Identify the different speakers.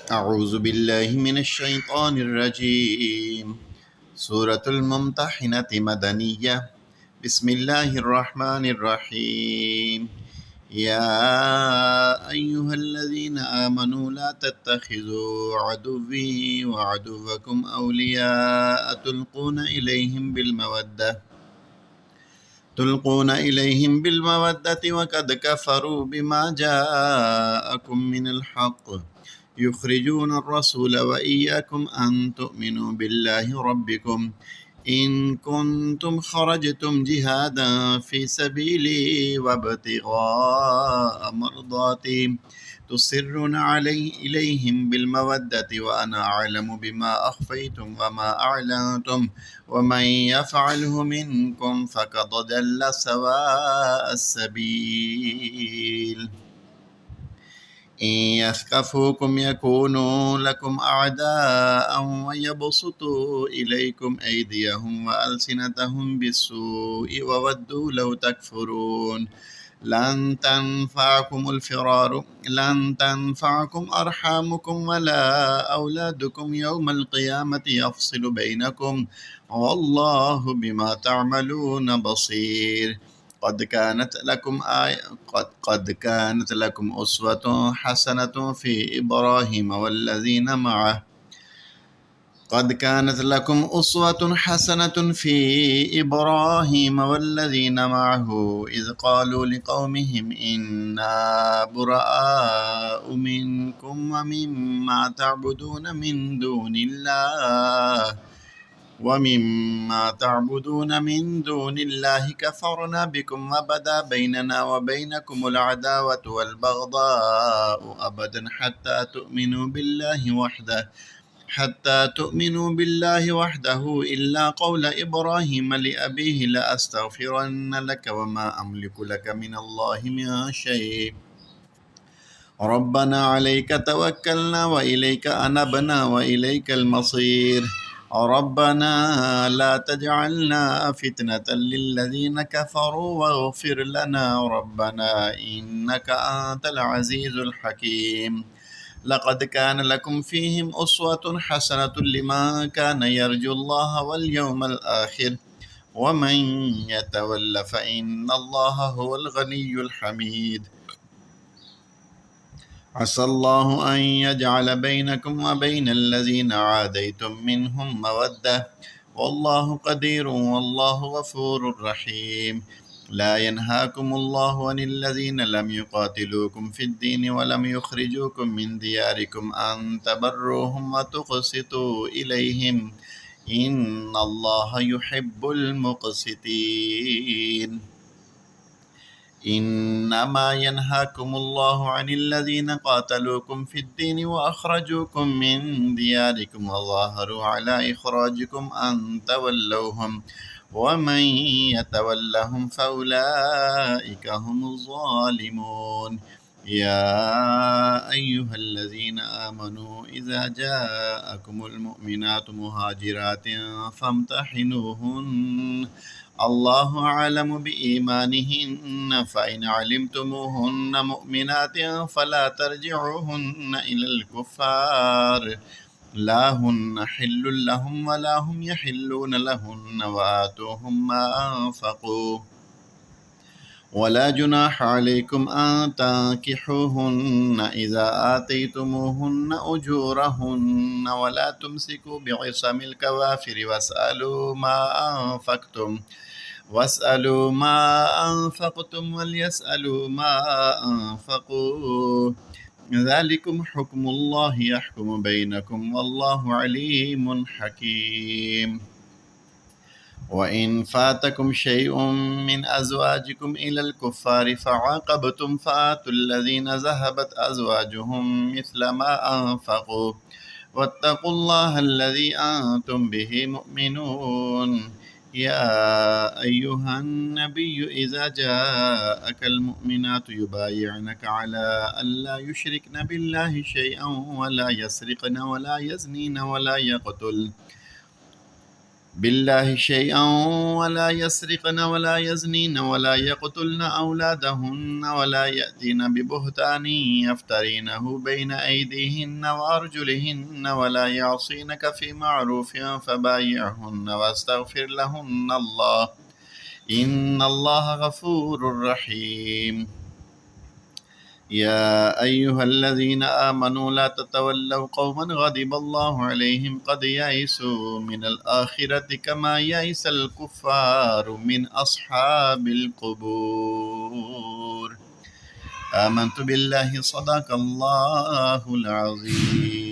Speaker 1: أعوذ بالله من الشيطان الرجيم. سورة الممتحنة مدنية. بسم الله الرحمن الرحيم. يا أيها الذين آمنوا لا تتخذوا عدوي وعدوكم أولياء تلقون إليهم بالمودة وقد كفروا بما جاءكم من الحق يخرجون الرسول وإياكم أن تؤمنوا بالله ربكم إن كنتم خرجتم جهادا في سبيلي وابتغاء مرضاتي تصرون إليهم بالمودة وأنا أعلم بما أخفيتم وما أعلنتم ومن يفعله منكم فقد ضل سواء السبيل. إن يثقفوكم يكونوا لكم أعداء ويبسطوا إليكم أيديهم وألسنتهم بالسوء وودوا لو تكفرون. لن تنفعكم أرحامكم ولا أولادكم يوم القيامة يفصل بينكم والله بما تعملون بصير. قد كانت لكم أسوة حسنة في إبراهيم والذين معه إذ قالوا لقومهم إنا براء منكم ومما تعبدون من دون الله كفرنا بكم وبدا بيننا وبينكم العداوة والبغضاء أبدا حتى تؤمنوا بالله وحده إلا قول إبراهيم لأبيه لأستغفرن لك وما أملك لك من الله من شيء ربنا عليك توكلنا وإليك أنبنا وإليك المصير. ربنا لا تجعلنا فتنة للذين كفروا واغفر لنا ربنا إنك أنت العزيز الحكيم. لقد كان لكم فيهم أسوة حسنة لمن كان يرجو الله واليوم الآخر ومن يتول فإن الله هو الغني الحميد. عسى الله أن يجعل بينكم وبين الذين عاديتم منهم مودة والله قدير والله غفور رحيم. لا ينهاكم الله عن الذين لم يقاتلوكم في الدين ولم يخرجوكم من دياركم أن تبروهم وتقسطوا إليهم إن الله يحب المقسطين. إنما ينهاكم الله عن الذين قاتلوكم في الدين وأخرجوكم من دياركم وظاهروا على إخراجكم أن تولوهم ومن يتولهم فأولئك هم الظالمون. يا أيها الذين آمنوا إذا جاءكم المؤمنات مهاجرات فامتحنوهن الله أعلم بإيمانهن فإن علمتموهن مؤمنات فلا ترجعوهن إلى الكفار لا هن حل لهم ولا هم يحلون لهن وآتوهم ما أنفقوا ولا جناح عليكم أن تنكحوهن إذا آتيتموهن أجورهن ولا تمسكوا بعصم الكوافر واسألوا ما أنفقتم وليسألوا ما أنفقوا ذلكم حكم الله يحكم بينكم والله عليم حكيم. وإن فاتكم شيء من أزواجكم إلى الكفار فعاقبتم فآتوا الذين ذهبت أزواجهم مثل ما أنفقوا واتقوا الله الذي أنتم به مؤمنون. يا أيها النبي إذا جاءك المؤمنات يبايعنك على ألا يشركن بالله شيئا ولا يسرقن ولا يزنين بالله شيئا ولا يسرقن ولا يزنين ولا يقتلن أولادهن ولا يأتين ببهتان يفترينه بين أيديهن وأرجلهن ولا يعصينك في معروف فبايعهن واستغفر لهن الله إن الله غفور رحيم. يا أيها الذين آمنوا لا تتولوا قوما غضب الله عليهم قد يئسوا من الآخرة كما يئس الكفار من أصحاب القبور. آمنت بالله صدق الله العظيم.